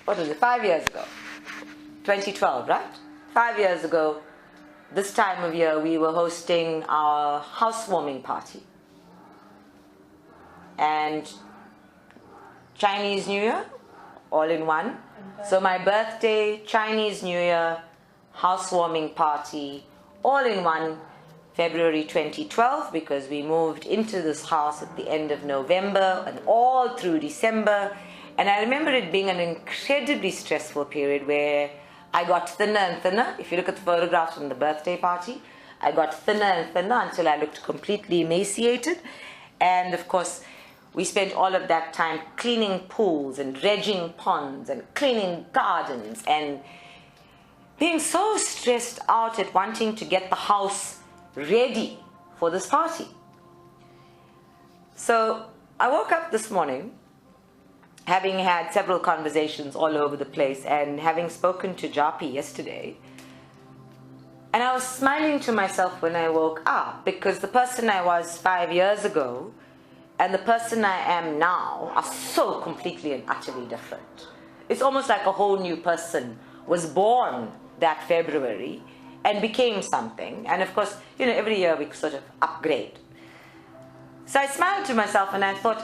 what was it, 5 years ago, 2012, right? 5 years ago, this time of year, we were hosting our housewarming party. And Chinese New Year, all in one. So my birthday, Chinese New Year, housewarming party, all in one, February 2012, because we moved into this house at the end of November and all through December. And I remember it being an incredibly stressful period where I got thinner and thinner. If you look at the photographs from the birthday party, I got thinner and thinner until I looked completely emaciated. And of course, we spent all of that time cleaning pools and dredging ponds and cleaning gardens and being so stressed out at wanting to get the house ready for this party. So I woke up this morning, having had several conversations all over the place and having spoken to Japi yesterday, and I was smiling to myself when I woke up, because the person I was 5 years ago and the person I am now are so completely and utterly different. It's almost like a whole new person was born that February and became something. And of course, you know, every year we sort of upgrade. So I smiled to myself and I thought,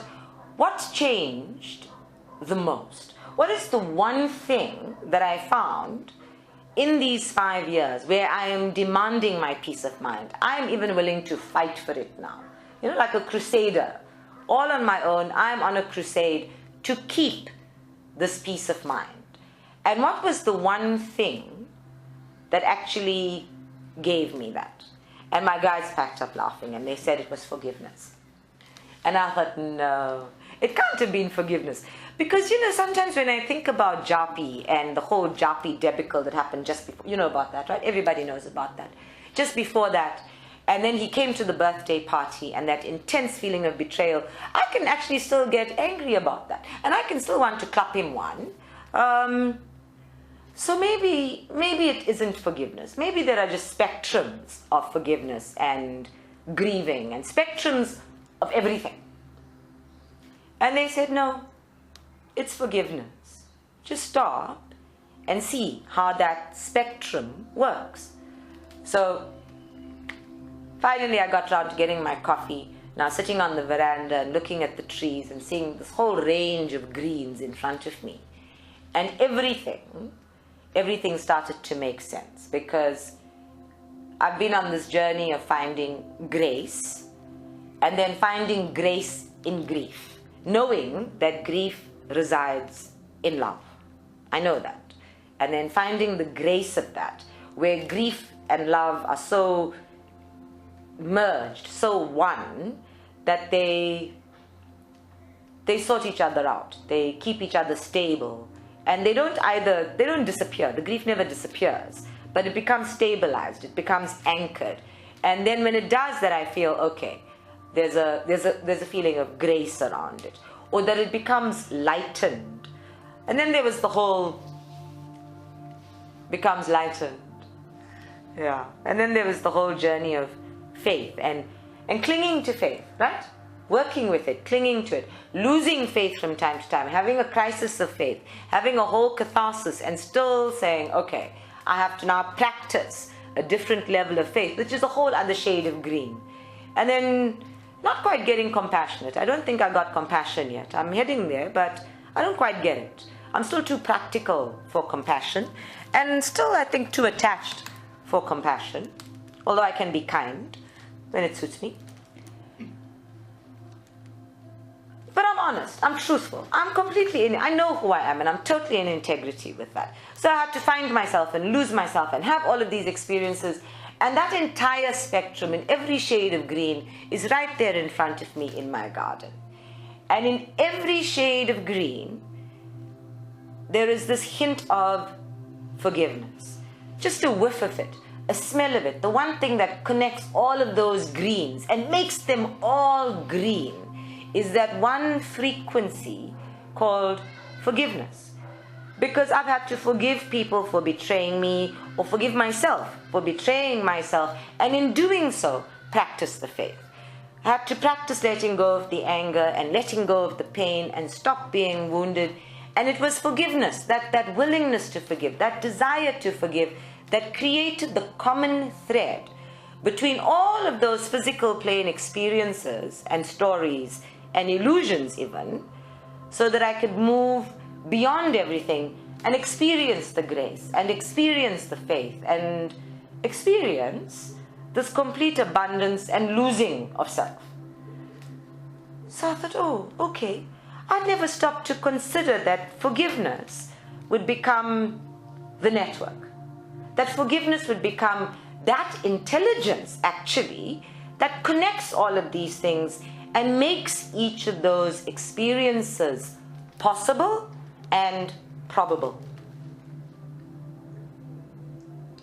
what's changed the most? What is the one thing that I found in these 5 years where I am demanding my peace of mind? I am even willing to fight for it now. You know, like a crusader. All on my own, I'm on a crusade to keep this peace of mind. And what was the one thing that actually gave me that? And my guys packed up laughing and they said it was forgiveness. And I thought, no, it can't have been forgiveness. Because, you know, sometimes when I think about Japi and the whole Japi debacle that happened just before, you know about that, right? Everybody knows about that. Just before that, and then he came to the birthday party and that intense feeling of betrayal, I can actually still get angry about that. And I can still want to clap him one. So maybe it isn't forgiveness. Maybe there are just spectrums of forgiveness and grieving and spectrums of everything. And they said, no, it's forgiveness. Just stop and see how that spectrum works. So finally I got around to getting my coffee, now sitting on the veranda and looking at the trees and seeing this whole range of greens in front of me. And everything started to make sense, because I've been on this journey of finding grace and then finding grace in grief, knowing that grief resides in love. I know that. And then finding the grace of that, where grief and love are so merged, so one, that they sort each other out. They keep each other stable. And they don't disappear. The grief never disappears, but it becomes stabilized. It becomes anchored. And then when it does that, I feel, okay, there's a feeling of grace around it, or that it becomes lightened. And then there was the whole becomes lightened. Yeah. And then there was the whole journey of faith and clinging to faith, right? Working with it, clinging to it, losing faith from time to time, having a crisis of faith, having a whole catharsis, and still saying, okay, I have to now practice a different level of faith, which is a whole other shade of green. And then not quite getting compassionate. I don't think I got compassion yet. I'm heading there, but I don't quite get it. I'm still too practical for compassion, and still, I think, too attached for compassion, although I can be kind when it suits me. But I'm honest, I'm truthful, I'm completely I know who I am, and I'm totally in integrity with that. So I had to find myself and lose myself and have all of these experiences, and that entire spectrum in every shade of green is right there in front of me in my garden. And in every shade of green, there is this hint of forgiveness. Just a whiff of it, a smell of it, the one thing that connects all of those greens and makes them all green is that one frequency called forgiveness. Because I've had to forgive people for betraying me, or forgive myself for betraying myself, and in doing so, practice the faith. I had to practice letting go of the anger and letting go of the pain and stop being wounded And it was forgiveness, that willingness to forgive, that desire to forgive, that created the common thread between all of those physical plane experiences and stories and illusions even, so that I could move beyond everything and experience the grace and experience the faith and experience this complete abundance and losing of self. So I thought, oh, okay. I'd never stopped to consider that forgiveness would become the network. That forgiveness would become that intelligence, actually, that connects all of these things and makes each of those experiences possible and probable.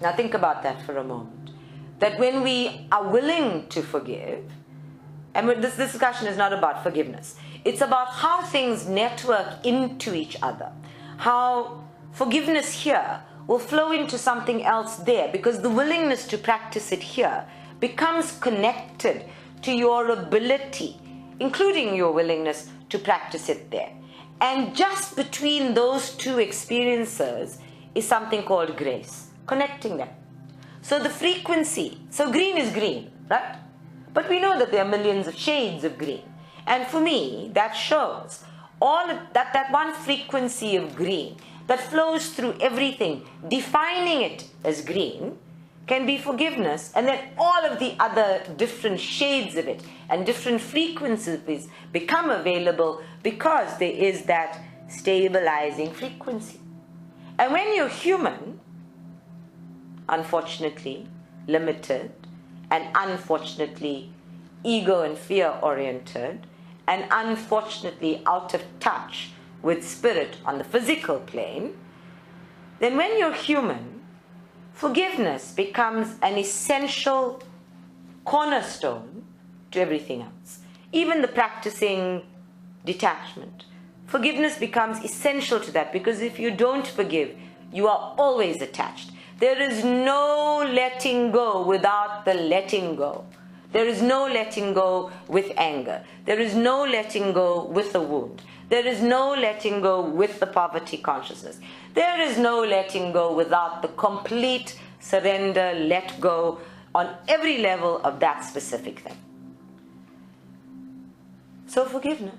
Now think about that for a moment. That when we are willing to forgive, and this discussion is not about forgiveness, it's about how things network into each other. How forgiveness here will flow into something else there, because the willingness to practice it here becomes connected to your ability, including your willingness to practice it there. And just between those two experiences is something called grace, connecting them. So the frequency, so green is green, right? But we know that there are millions of shades of green. And for me, that shows all of that one frequency of green that flows through everything, defining it as green, can be forgiveness, and then all of the other different shades of it and different frequencies become available because there is that stabilizing frequency. And when you're human, unfortunately limited, and unfortunately ego and fear oriented, and unfortunately out of touch with spirit on the physical plane, then when you're human, forgiveness becomes an essential cornerstone to everything else. Even the practicing detachment. Forgiveness becomes essential to that, because if you don't forgive, you are always attached. There is no letting go without the letting go. There is no letting go with anger. There is no letting go with a wound. There is no letting go with the poverty consciousness. There is no letting go without the complete surrender, let go on every level of that specific thing. So forgiveness.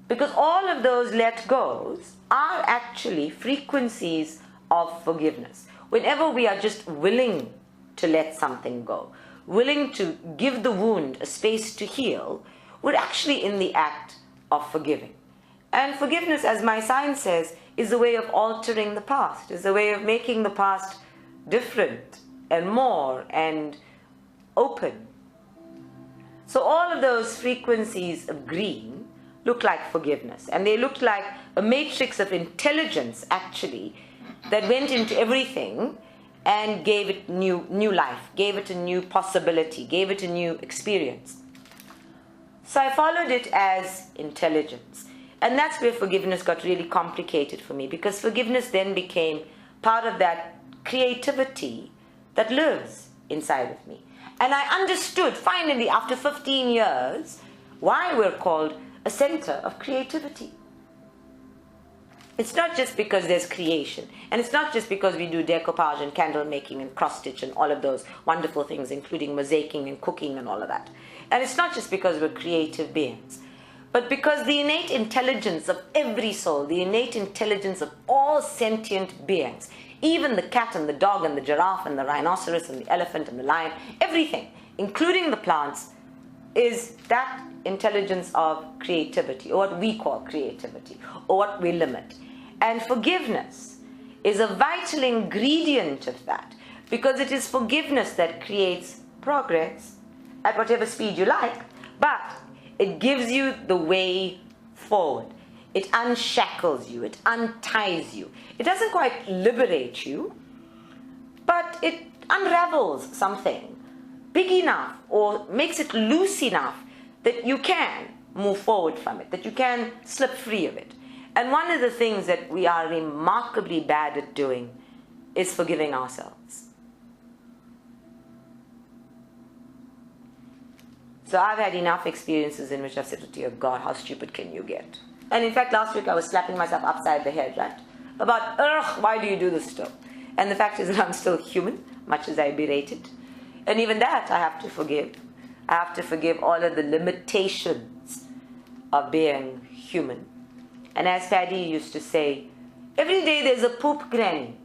Because all of those let goes are actually frequencies of forgiveness. Whenever we are just willing to let something go, willing to give the wound a space to heal, we're actually in the act of forgiving. And forgiveness, as my sign says, is a way of altering the past, is a way of making the past different and more and open. So all of those frequencies of green look like forgiveness, and they looked like a matrix of intelligence, actually, that went into everything and gave it new life, gave it a new possibility, gave it a new experience. So I followed it as intelligence. And that's where forgiveness got really complicated for me, because forgiveness then became part of that creativity that lives inside of me. And I understood, finally, after 15 years, why we're called a center of creativity. It's not just because there's creation, and it's not just because we do decoupage and candle making and cross stitch and all of those wonderful things, including mosaicing and cooking and all of that. And it's not just because we're creative beings, but because the innate intelligence of every soul, the innate intelligence of all sentient beings, even the cat and the dog and the giraffe and the rhinoceros and the elephant and the lion, everything, including the plants, is that intelligence of creativity, or what we call creativity, or what we limit. And forgiveness is a vital ingredient of that, because it is forgiveness that creates progress at whatever speed you like, but it gives you the way forward. It unshackles you, it unties you. It doesn't quite liberate you, but it unravels something big enough or makes it loose enough that you can move forward from it, that you can slip free of it. And one of the things that we are remarkably bad at doing is forgiving ourselves. So I've had enough experiences in which I've said, dear God, how stupid can you get? And in fact, last week I was slapping myself upside the head, right? About, ugh, why do you do this still? And the fact is that I'm still human, much as I berate it. And even that I have to forgive. I have to forgive all of the limitations of being human. And as Paddy used to say, every day there's a poop, Granny.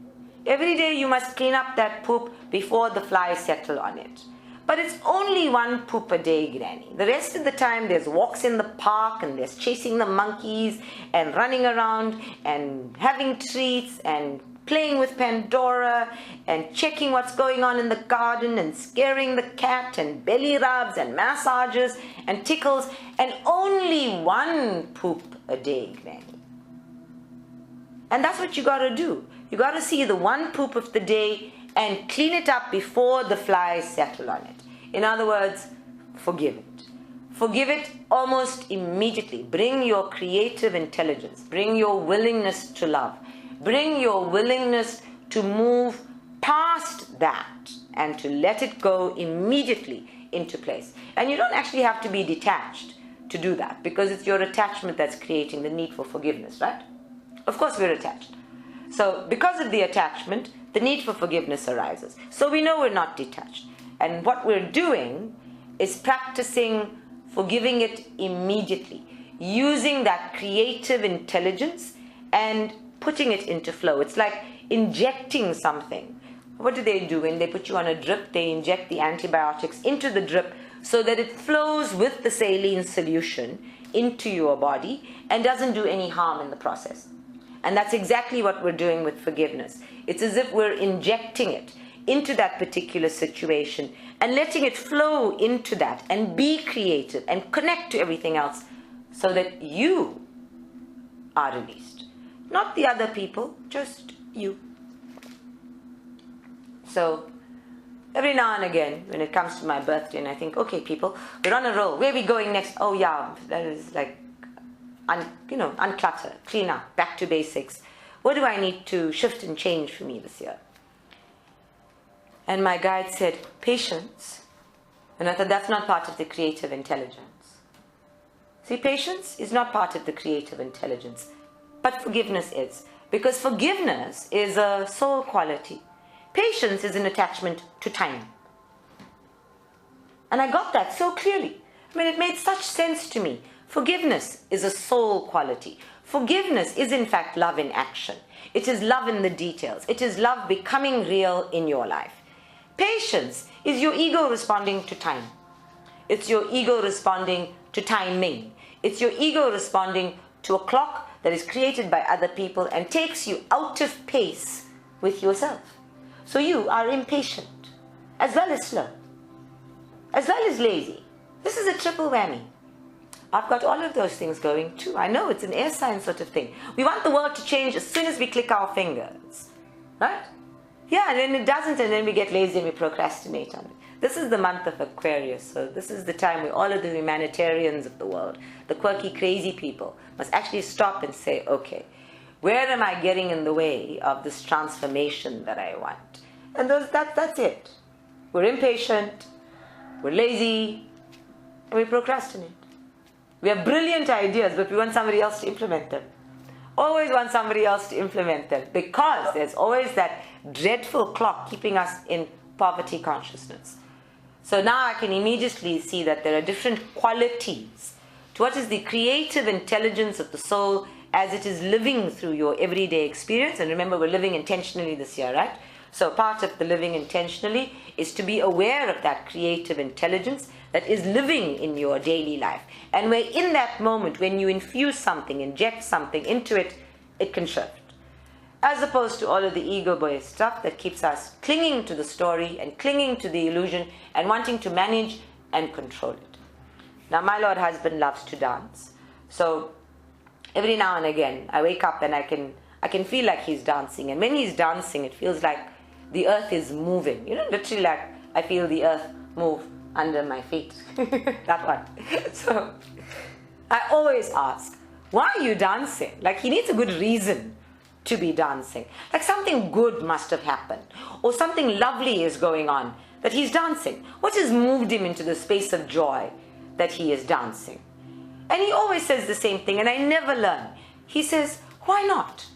Every day you must clean up that poop before the flies settle on it. But it's only one poop a day, Granny. The rest of the time there's walks in the park and there's chasing the monkeys and running around and having treats and playing with Pandora and checking what's going on in the garden and scaring the cat and belly rubs and massages and tickles, and only one poop a day, Granny. And that's what you got to do. You got to see the one poop of the day and clean it up before the flies settle on it. In other words, forgive it. Forgive it almost immediately. Bring your creative intelligence. Bring your willingness to love. Bring your willingness to move past that and to let it go immediately into place. And you don't actually have to be detached to do that, because it's your attachment that's creating the need for forgiveness, right? Of course we're attached. So because of the attachment, the need for forgiveness arises. So we know we're not detached. And what we're doing is practicing forgiving it immediately, using that creative intelligence and putting it into flow. It's like injecting something. What do they do? When they put you on a drip, they inject the antibiotics into the drip so that it flows with the saline solution into your body and doesn't do any harm in the process. And that's exactly what we're doing with forgiveness. It's as if we're injecting it into that particular situation and letting it flow into that and be creative and connect to everything else so that you are released. Not the other people, just you. So every now and again, when it comes to my birthday and I think, okay people, we're on a roll, where are we going next? Oh yeah, that is like, unclutter, clean up, back to basics. What do I need to shift and change for me this year? And my guide said, patience. And I thought, that's not part of the creative intelligence. See, patience is not part of the creative intelligence, but forgiveness is. Because forgiveness is a soul quality. Patience is an attachment to time. And I got that so clearly. I mean, it made such sense to me. Forgiveness is a soul quality. Forgiveness is in fact love in action. It is love in the details. It is love becoming real in your life. Patience is your ego responding to time. It's your ego responding to timing. It's your ego responding to a clock that is created by other people and takes you out of pace with yourself. So you are impatient, as well as slow, as well as lazy. This is a triple whammy. I've got all of those things going too. I know it's an air sign sort of thing. We want the world to change as soon as we click our fingers, right? Yeah, and then it doesn't, and then we get lazy and we procrastinate on it. This is the month of Aquarius, so this is the time where all of the humanitarians of the world, the quirky, crazy people, must actually stop and say, okay, where am I getting in the way of this transformation that I want? And that's it. We're impatient, we're lazy, and we procrastinate. We have brilliant ideas, but we want somebody else to implement them. Always want somebody else to implement them, because there's always that dreadful clock keeping us in poverty consciousness. So now I can immediately see that there are different qualities to what is the creative intelligence of the soul as it is living through your everyday experience. And remember, we're living intentionally this year, right? So part of the living intentionally is to be aware of that creative intelligence that is living in your daily life. And where in that moment, when you infuse something, inject something into it, it can shift. As opposed to all of the ego-based stuff that keeps us clinging to the story and clinging to the illusion and wanting to manage and control it. Now, my Lord husband loves to dance. So every now and again, I wake up and I can feel like he's dancing. And when he's dancing, it feels like the earth is moving. You know, literally like I feel the earth move under my feet. That one. So I always ask, why are you dancing? Like, he needs a good reason to be dancing. Like something good must have happened, or something lovely is going on that he's dancing. What has moved him into the space of joy that he is dancing? And he always says the same thing, and I never learn. He says, why not?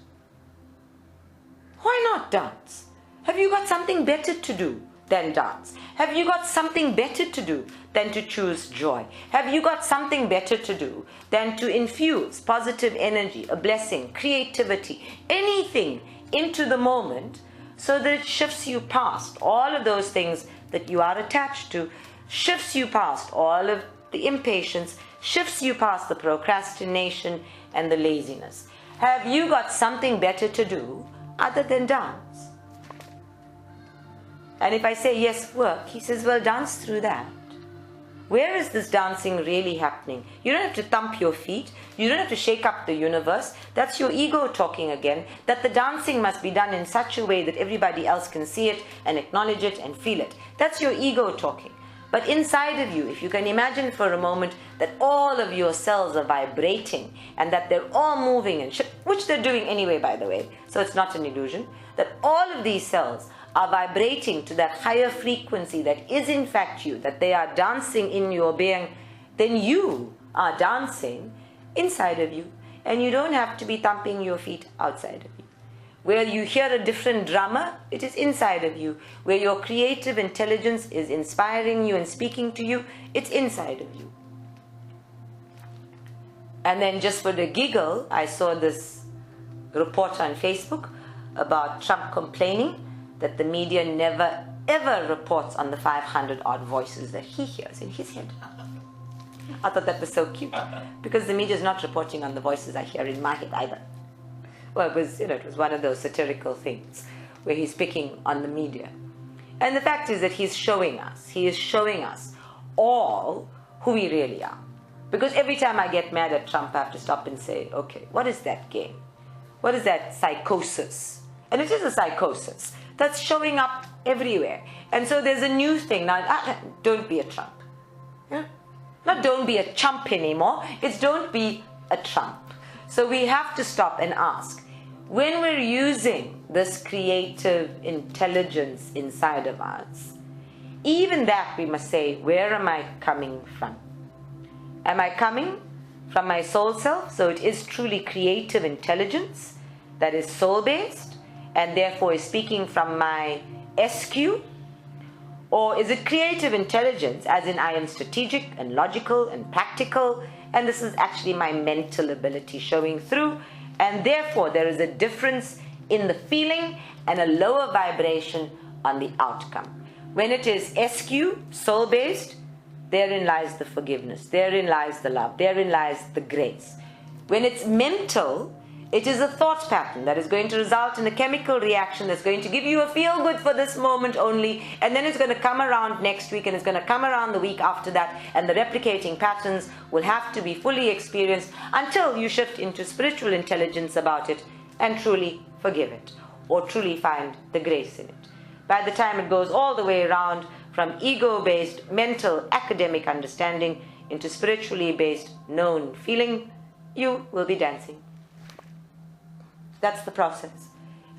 Why not dance? Have you got something better to do than dance? Have you got something better to do than to choose joy? Have you got something better to do than to infuse positive energy, a blessing, creativity, anything into the moment so that it shifts you past all of those things that you are attached to, shifts you past all of the impatience, shifts you past the procrastination and the laziness? Have you got something better to do other than dance? And if I say, yes, work, he says, well, dance through that. Where is this dancing really happening? You don't have to thump your feet. You don't have to shake up the universe. That's your ego talking again, that the dancing must be done in such a way that everybody else can see it and acknowledge it and feel it. That's your ego talking. But inside of you, if you can imagine for a moment that all of your cells are vibrating and that they're all moving, and which they're doing anyway, by the way, so it's not an illusion, that all of these cells are vibrating to that higher frequency that is in fact you, that they are dancing in your being, then you are dancing inside of you, and you don't have to be thumping your feet outside of you. Where you hear a different drummer, it is inside of you. Where your creative intelligence is inspiring you and speaking to you, it's inside of you. And then just for the giggle, I saw this report on Facebook about Trump complaining that the media never ever reports on the 500 odd voices that he hears in his head. I thought that was so cute, because the media is not reporting on the voices I hear in my head either. Well, it was one of those satirical things where he's picking on the media. And the fact is that he is showing us all who we really are. Because every time I get mad at Trump, I have to stop and say, okay, what is that game? What is that psychosis? And it is a psychosis that's showing up everywhere. And so there's a new thing now. Don't be a Trump. Yeah? Not don't be a chump anymore. It's don't be a Trump. So we have to stop and ask, when we're using this creative intelligence inside of us, even that we must say, where am I coming from? Am I coming from my soul self? So it is truly creative intelligence that is soul-based and therefore is speaking from my SQ? Or is it creative intelligence as in I am strategic and logical and practical, and this is actually my mental ability showing through, and therefore there is a difference in the feeling and a lower vibration on the outcome. When it is SQ, soul-based, therein lies the forgiveness, therein lies the love, therein lies the grace. When it's mental, it is a thought pattern that is going to result in a chemical reaction that's going to give you a feel-good for this moment only, and then it's going to come around next week, and it's going to come around the week after that, and the replicating patterns will have to be fully experienced until you shift into spiritual intelligence about it and truly forgive it, or truly find the grace in it. By the time it goes all the way around from ego-based, mental, academic understanding into spiritually based, known feeling, you will be dancing. That's the process.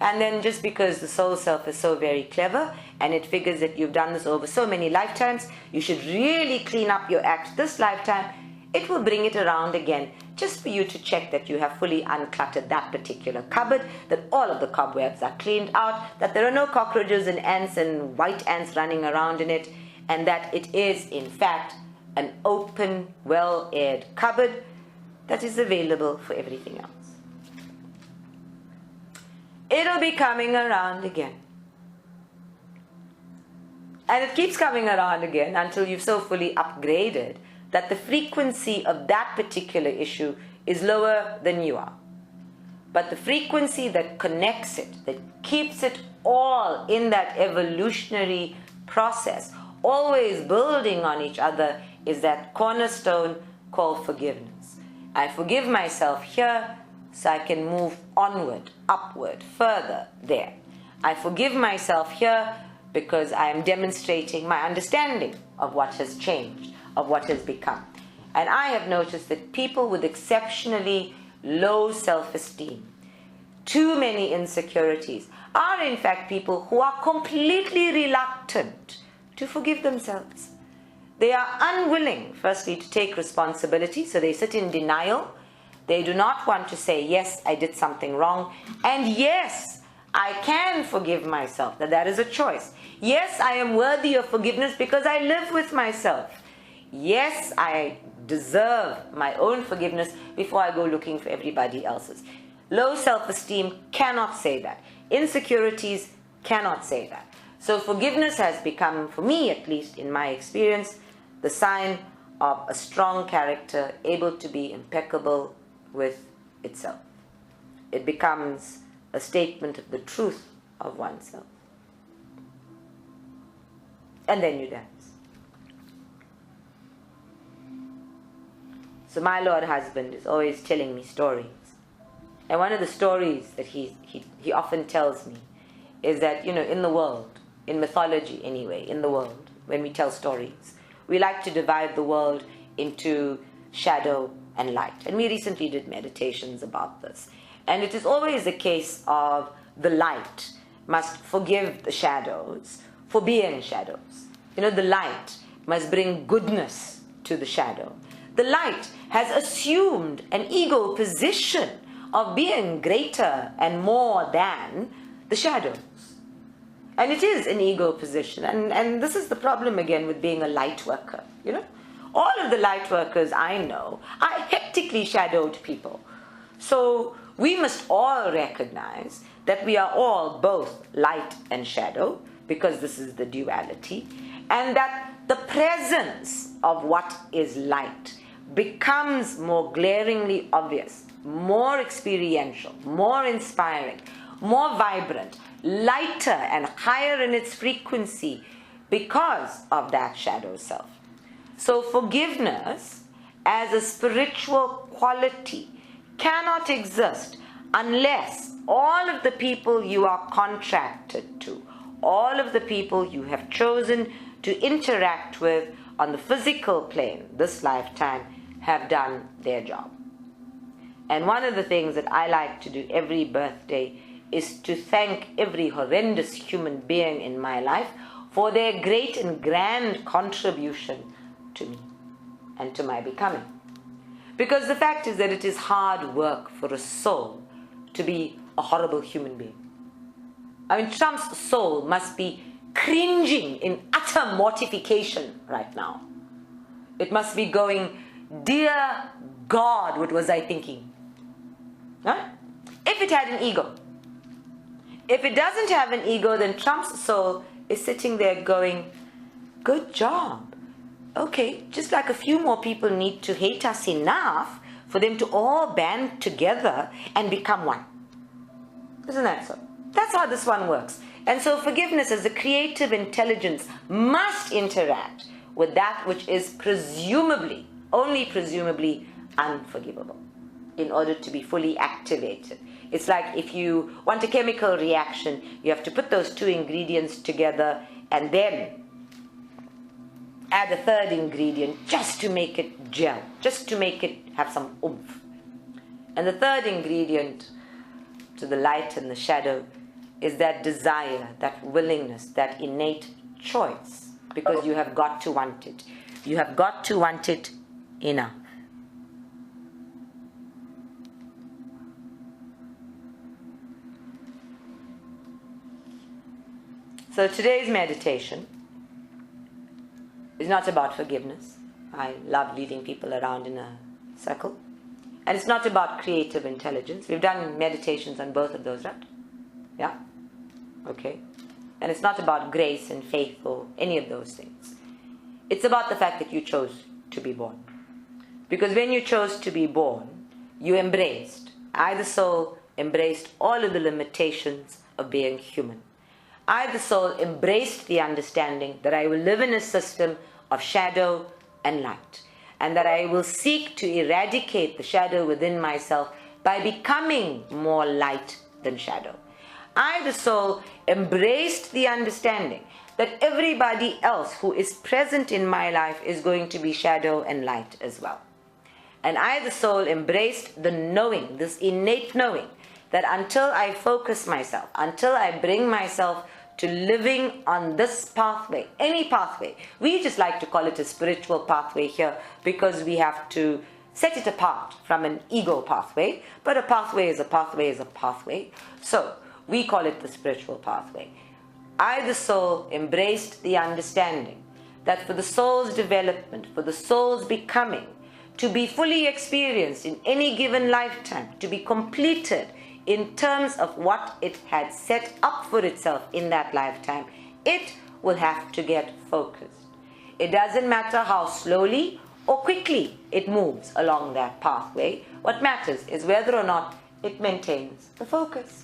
And then just because the soul self is so very clever and it figures that you've done this over so many lifetimes, you should really clean up your act this lifetime, it will bring it around again just for you to check that you have fully uncluttered that particular cupboard, that all of the cobwebs are cleaned out, that there are no cockroaches and ants and white ants running around in it, and that it is in fact an open, well-aired cupboard that is available for everything else. It'll be coming around again. And it keeps coming around again until you've so fully upgraded that the frequency of that particular issue is lower than you are. But the frequency that connects it, that keeps it all in that evolutionary process, always building on each other, is that cornerstone called forgiveness. I forgive myself here, so I can move onward, upward, further there. I forgive myself here because I am demonstrating my understanding of what has changed, of what has become. And I have noticed that people with exceptionally low self-esteem, too many insecurities, are in fact people who are completely reluctant to forgive themselves. They are unwilling, firstly, to take responsibility, so they sit in denial. They do not want to say, yes, I did something wrong, and yes, I can forgive myself, that is a choice. Yes, I am worthy of forgiveness because I live with myself. Yes, I deserve my own forgiveness before I go looking for everybody else's. Low self-esteem cannot say that. Insecurities cannot say that. So forgiveness has become, for me at least, in my experience, the sign of a strong character able to be impeccable with itself. It becomes a statement of the truth of oneself. And then you dance. So my Lord husband is always telling me stories. And one of the stories that he often tells me is that, in the world, in mythology anyway, in the world, when we tell stories, we like to divide the world into shadow and light. And we recently did meditations about this. And it is always a case of the light must forgive the shadows for being shadows. The light must bring goodness to the shadow. The light has assumed an ego position of being greater and more than the shadows. And it is an ego position. And this is the problem again with being a light worker. All of the light workers I know are hectically shadowed people. So we must all recognize that we are all both light and shadow, because this is the duality, and that the presence of what is light becomes more glaringly obvious, more experiential, more inspiring, more vibrant, lighter and higher in its frequency because of that shadow self. So forgiveness as a spiritual quality cannot exist unless all of the people you are contracted to, all of the people you have chosen to interact with on the physical plane this lifetime have done their job. And one of the things that I like to do every birthday is to thank every horrendous human being in my life for their great and grand contribution to me and to my becoming. Because the fact is that it is hard work for a soul to be a horrible human being. Trump's soul must be cringing in utter mortification right now. It must be going, dear God, what was I thinking? Huh? If it had an ego. If it doesn't have an ego, then Trump's soul is sitting there going, good job. Okay, just like a few more people need to hate us enough for them to all band together and become one. Isn't that so? That's how this one works. And so forgiveness as a creative intelligence must interact with that which is presumably, only presumably, unforgivable in order to be fully activated. It's like if you want a chemical reaction, you have to put those two ingredients together and then add a third ingredient just to make it gel, just to make it have some oomph. And the third ingredient to the light and the shadow is that desire, that willingness, that innate choice, because you have got to want it. You have got to want it enough. So today's meditation is not about forgiveness. I love leading people around in a circle. And it's not about creative intelligence. We've done meditations on both of those, right? Yeah? Okay. And it's not about grace and faith or any of those things. It's about the fact that you chose to be born. Because when you chose to be born, you embraced, I the soul embraced all of the limitations of being human. I the soul embraced the understanding that I will live in a system of shadow and light, and that I will seek to eradicate the shadow within myself by becoming more light than shadow. I the soul embraced the understanding that everybody else who is present in my life is going to be shadow and light as well. And I the soul embraced the knowing, this innate knowing, that until I focus myself, until I bring myself to living on this pathway, any pathway. We just like to call it a spiritual pathway here because we have to set it apart from an ego pathway, but a pathway is a pathway is a pathway. So we call it the spiritual pathway. I, the soul, embraced the understanding that for the soul's development, for the soul's becoming, to be fully experienced in any given lifetime, to be completed in terms of what it had set up for itself in that lifetime, it will have to get focused. It doesn't matter how slowly or quickly it moves along that pathway. What matters is whether or not it maintains the focus.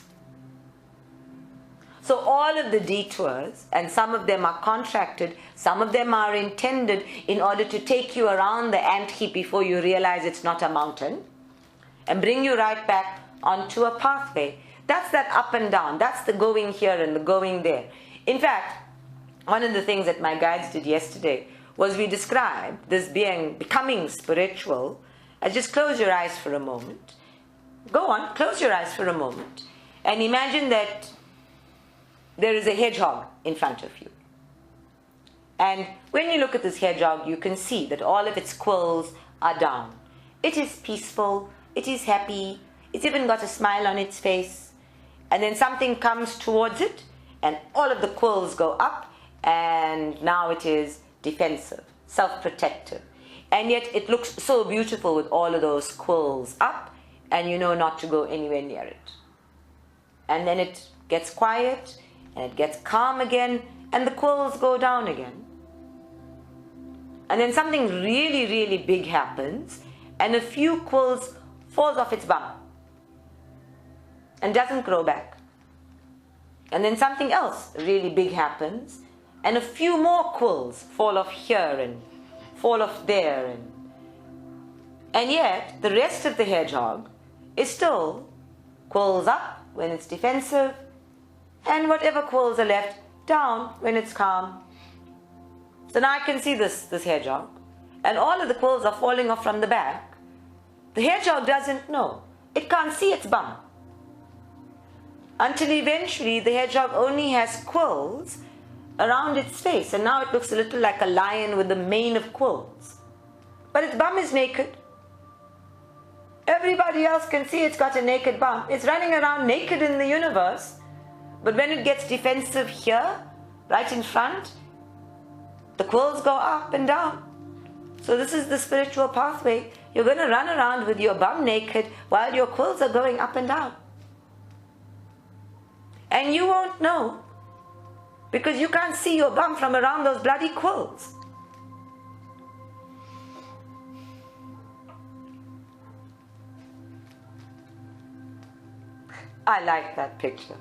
So all of the detours, and some of them are contracted, some of them are intended in order to take you around the ant heap before you realize it's not a mountain, and bring you right back onto a pathway. That's that up and down. That's the going here and the going there. In fact, one of the things that my guides did yesterday was we described this being becoming spiritual as just close your eyes for a moment. Go on, close your eyes for a moment and imagine that there is a hedgehog in front of you. And when you look at this hedgehog, you can see that all of its quills are down. It is peaceful, it is happy, it's even got a smile on its face. And then something comes towards it, and all of the quills go up, and now it is defensive, self-protective. And yet it looks so beautiful with all of those quills up, and you know not to go anywhere near it. And then it gets quiet, and it gets calm again, and the quills go down again. And then something really, really big happens, and a few quills falls off its bum and doesn't grow back. And then something else really big happens, and a few more quills fall off here and fall off there. And yet, the rest of the hedgehog is still quills up when it's defensive, and whatever quills are left down when it's calm. So now I can see this hedgehog, and all of the quills are falling off from the back. The hedgehog doesn't know. It can't see its bum. Until eventually the hedgehog only has quills around its face, and now it looks a little like a lion with a mane of quills. But its bum is naked. Everybody else can see it's got a naked bum. It's running around naked in the universe. But when it gets defensive here, right in front, the quills go up and down. So this is the spiritual pathway. You're going to run around with your bum naked while your quills are going up and down. And you won't know, because you can't see your bum from around those bloody quills. I like that picture.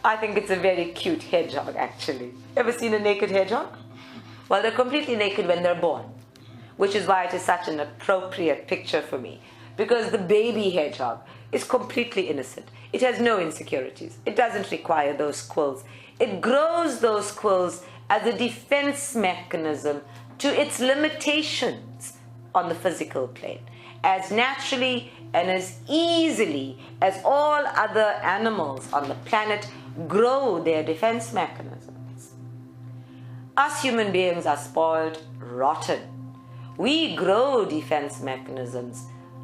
I think it's a very cute hedgehog, actually. Ever seen a naked hedgehog? Well, they're completely naked when they're born, which is why it is such an appropriate picture for me, because the baby hedgehog is completely innocent. It has no insecurities. It doesn't require those quills. It grows those quills as a defense mechanism to its limitations on the physical plane, as naturally and as easily as all other animals on the planet grow their defense mechanisms. Us human beings are spoiled rotten. We grow defense mechanisms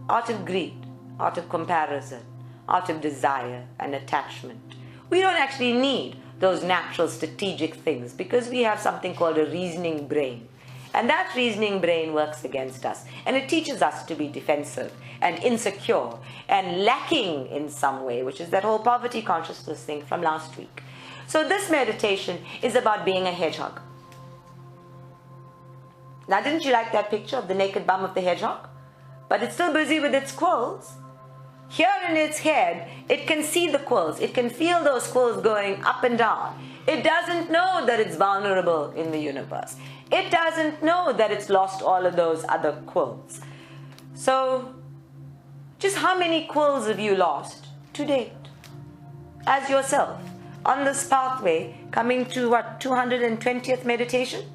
out of greed, out of comparison, out of desire and attachment. We don't actually need those natural strategic things because we have something called a reasoning brain. And that reasoning brain works against us, and it teaches us to be defensive and insecure and lacking in some way, which is that whole poverty consciousness thing from last week. So this meditation is about being a hedgehog. Now, didn't you like that picture of the naked bum of the hedgehog? But it's still busy with its quills. Here in its head, it can see the quills. It can feel those quills going up and down. It doesn't know that it's vulnerable in the universe. It doesn't know that it's lost all of those other quills. So, just how many quills have you lost to date? As yourself, on this pathway, coming to what, 220th meditation?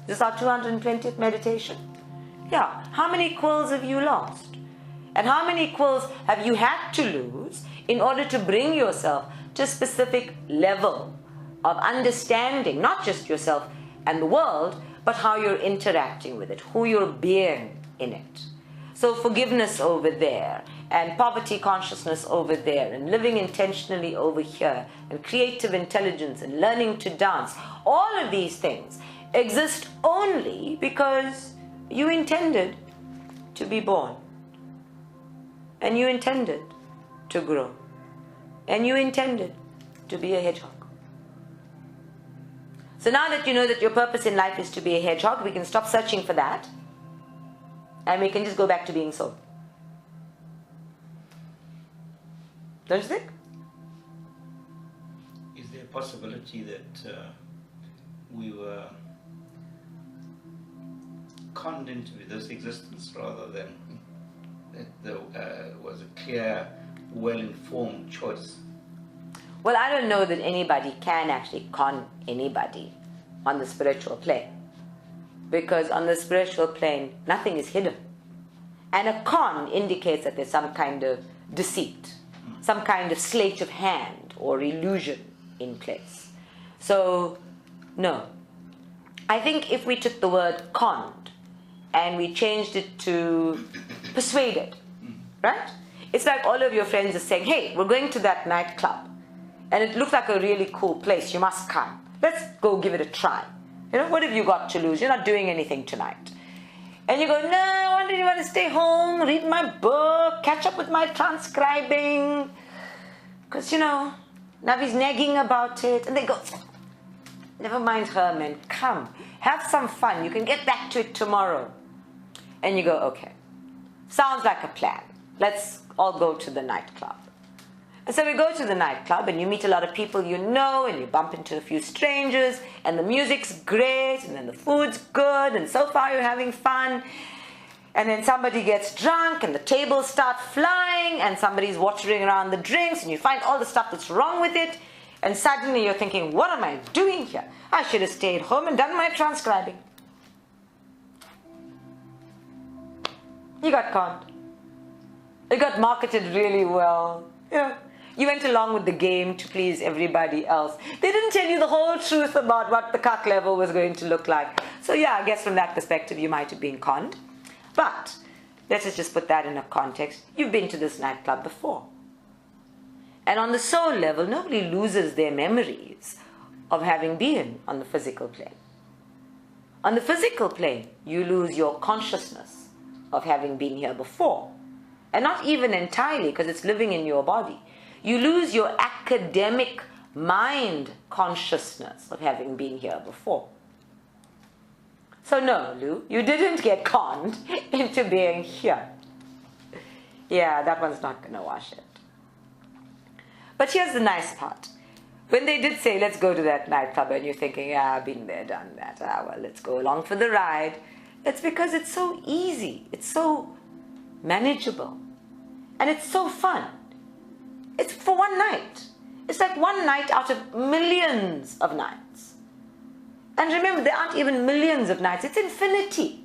This is our 220th meditation? Yeah, how many quills have you lost? And how many quills have you had to lose in order to bring yourself to a specific level of understanding, not just yourself and the world, but how you're interacting with it, who you're being in it. So forgiveness over there, and poverty consciousness over there, and living intentionally over here, and creative intelligence, and learning to dance, all of these things exist only because you intended to be born, and you intended to grow, and you intended to be a hedgehog. So now that you know that your purpose in life is to be a hedgehog, we can stop searching for that, and we can just go back to being soul. Don't you think? Is there a possibility that we were conned into this existence rather than that there was a clear, well-informed choice? Well, I don't know that anybody can actually con anybody on the spiritual plane. Because on the spiritual plane, nothing is hidden. And a con indicates that there's some kind of deceit, some kind of sleight of hand or illusion in place. So, no. I think if we took the word conned and we changed it to persuaded, right? It's like all of your friends are saying, hey, we're going to that nightclub, and it looks like a really cool place, you must come. Let's go give it a try. You know, what have you got to lose? You're not doing anything tonight. And you go, no, I really want to stay home, read my book, catch up with my transcribing. Because, you know, Navi's nagging about it. And they go, never mind her, man, come. Have some fun. You can get back to it tomorrow. And you go, okay, sounds like a plan. Let's all go to the nightclub. And so we go to the nightclub, and you meet a lot of people you know, and you bump into a few strangers, and the music's great, and then the food's good, and so far you're having fun. And then somebody gets drunk, and the tables start flying, and somebody's watering around the drinks, and you find all the stuff that's wrong with it, and suddenly you're thinking, what am I doing here? I should have stayed home and done my transcribing. You got conned. It got marketed really well. Yeah. You went along with the game to please everybody else. They didn't tell you the whole truth about what the cuck level was going to look like. So yeah, I guess from that perspective you might have been conned. But let's just put that in a context. You've been to this nightclub before. And on the soul level, nobody loses their memories of having been on the physical plane. On the physical plane, you lose your consciousness of having been here before. And not even entirely, because it's living in your body. You lose your academic mind consciousness of having been here before. So no, Lou, you didn't get conned into being here. Yeah, that one's not going to wash it. But here's the nice part. When they did say, let's go to that nightclub, and you're thinking, yeah, I've been there, done that. Well, let's go along for the ride. It's because it's so easy. It's so manageable. And it's so fun. It's for one night. It's like one night out of millions of nights. And remember, there aren't even millions of nights. It's infinity.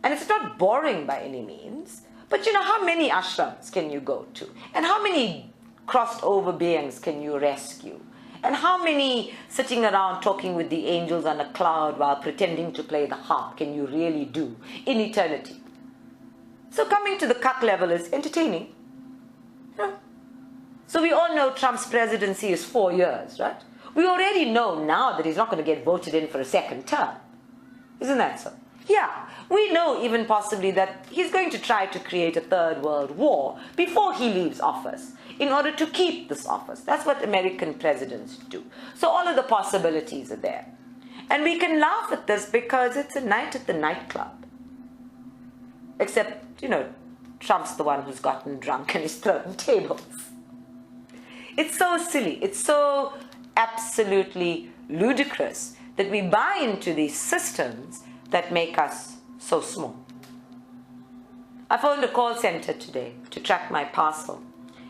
And it's not boring by any means. But you know, how many ashrams can you go to? And how many crossed over beings can you rescue? And how many sitting around talking with the angels on a cloud while pretending to play the harp can you really do in eternity? So coming to the cuck level is entertaining. Yeah. So we all know Trump's presidency is 4 years, right? We already know now that he's not going to get voted in for a second term. Isn't that so? Yeah. We know even possibly that he's going to try to create a third world war before he leaves office in order to keep this office. That's what American presidents do. So all of the possibilities are there. And we can laugh at this because it's a night at the nightclub. Except, you know, Trump's the one who's gotten drunk and is throwing tables. It's so silly. It's so absolutely ludicrous that we buy into these systems that make us so small. I phoned a call center today to track my parcel.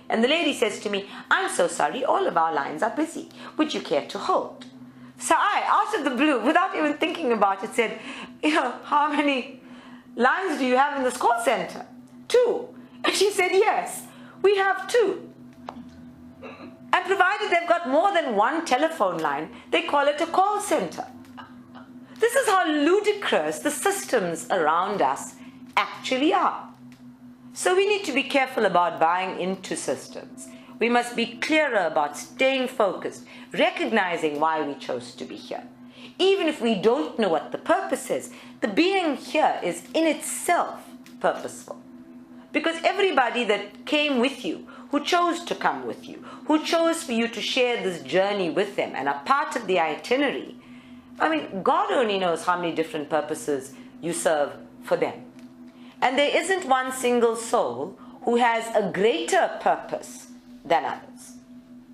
And the lady says to me, I'm so sorry, all of our lines are busy. Would you care to hold? So I, out of the blue, without even thinking about it, said, you know, how many lines do you have in this call center? 2. And she said, yes, we have 2. And provided they've got more than one telephone line, they call it a call center. This is how ludicrous the systems around us actually are. So we need to be careful about buying into systems. We must be clearer about staying focused, recognizing why we chose to be here. Even if we don't know what the purpose is, the being here is in itself purposeful. Because everybody that came with you, who chose to come with you, who chose for you to share this journey with them and are part of the itinerary, I mean, God only knows how many different purposes you serve for them. And there isn't one single soul who has a greater purpose than others.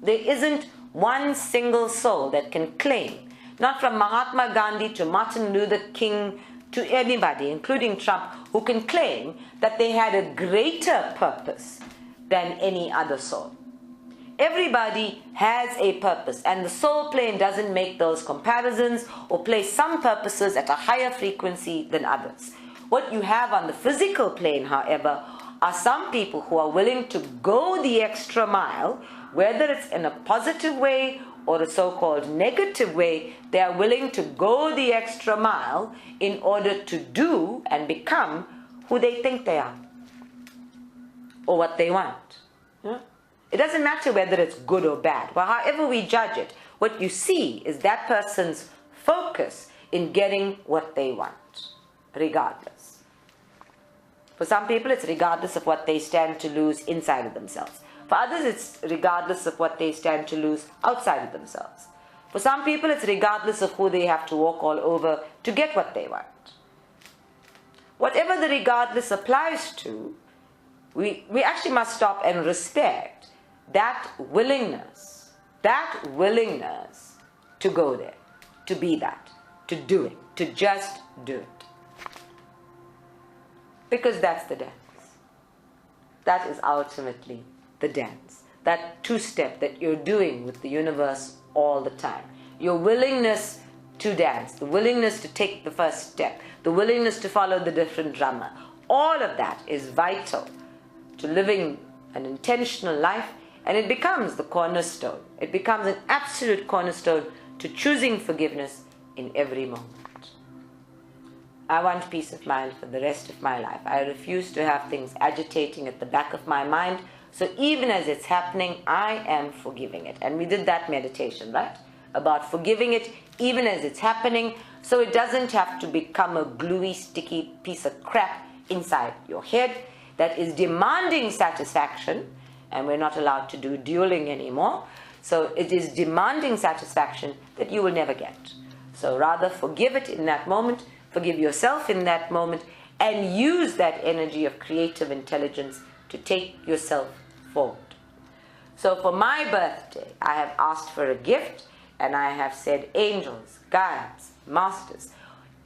There isn't one single soul that can claim, not from Mahatma Gandhi to Martin Luther King to anybody, including Trump, who can claim that they had a greater purpose than any other soul. Everybody has a purpose, and the soul plane doesn't make those comparisons or place some purposes at a higher frequency than others. What you have on the physical plane, however, are some people who are willing to go the extra mile, whether it's in a positive way or a so-called negative way. They are willing to go the extra mile in order to do and become who they think they are or what they want. Yeah? It doesn't matter whether it's good or bad. Well, however we judge it, what you see is that person's focus in getting what they want, regardless. For some people, it's regardless of what they stand to lose inside of themselves. For others, it's regardless of what they stand to lose outside of themselves. For some people, it's regardless of who they have to walk all over to get what they want. Whatever the regardless applies to, we actually must stop and respect that willingness to go there, to be that, to do it, to just do it. Because that's the dance. That is ultimately the dance. That two-step that you're doing with the universe all the time. Your willingness to dance, the willingness to take the first step, the willingness to follow the different drummer. All of that is vital to living an intentional life, and it becomes the cornerstone. It becomes an absolute cornerstone to choosing forgiveness in every moment. I want peace of mind for the rest of my life. I refuse to have things agitating at the back of my mind. So even as it's happening, I am forgiving it. And we did that meditation, right? About forgiving it even as it's happening, so it doesn't have to become a gluey, sticky piece of crap inside your head that is demanding satisfaction. And we're not allowed to do dueling anymore. So it is demanding satisfaction that you will never get. So rather forgive it in that moment, forgive yourself in that moment, and use that energy of creative intelligence to take yourself forward. So for my birthday, I have asked for a gift, and I have said angels, guides, masters,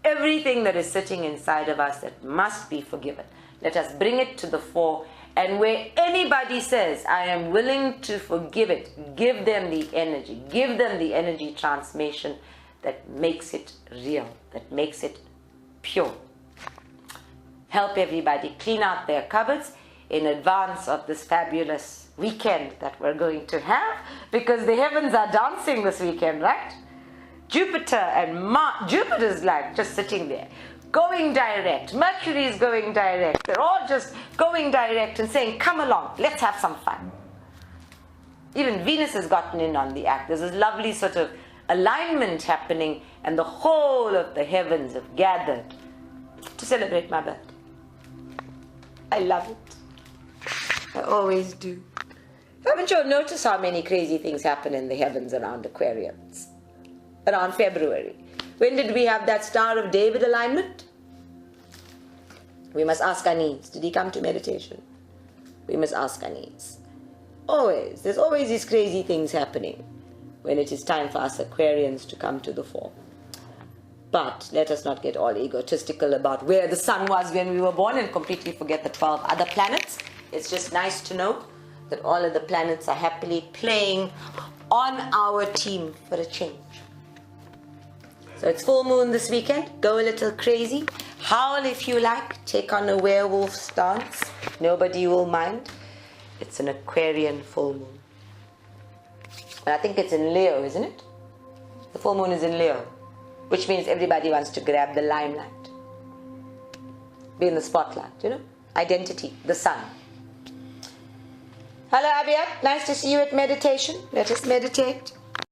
everything that is sitting inside of us that must be forgiven. Let us bring it to the fore. And where anybody says, I am willing to forgive it, give them the energy transmission that makes it real, that makes it pure. Help everybody clean out their cupboards in advance of this fabulous weekend that we're going to have, because the heavens are dancing this weekend, right? Jupiter and Jupiter's like just sitting there, going direct. Mercury is going direct. They're all just going direct and saying, come along, let's have some fun. Even Venus has gotten in on the act. There's this lovely sort of alignment happening, and the whole of the heavens have gathered to celebrate my birthday. I love it. I always do. Haven't you noticed how many crazy things happen in the heavens around Aquarians? Around February. When did we have that Star of David alignment? We must ask our needs. Did he come to meditation? We must ask our needs. Always. There's always these crazy things happening when it is time for us Aquarians to come to the fore. But let us not get all egotistical about where the sun was when we were born and completely forget the 12 other planets. It's just nice to know that all of the planets are happily playing on our team for a change. So it's full moon this weekend. Go a little crazy. Howl if you like. Take on a werewolf stance. Nobody will mind. It's an Aquarian full moon. And I think it's in Leo, isn't it? The full moon is in Leo, which means everybody wants to grab the limelight, be in the spotlight, you know? Identity, the sun. Hello, Abia. Nice to see you at meditation. Let us meditate.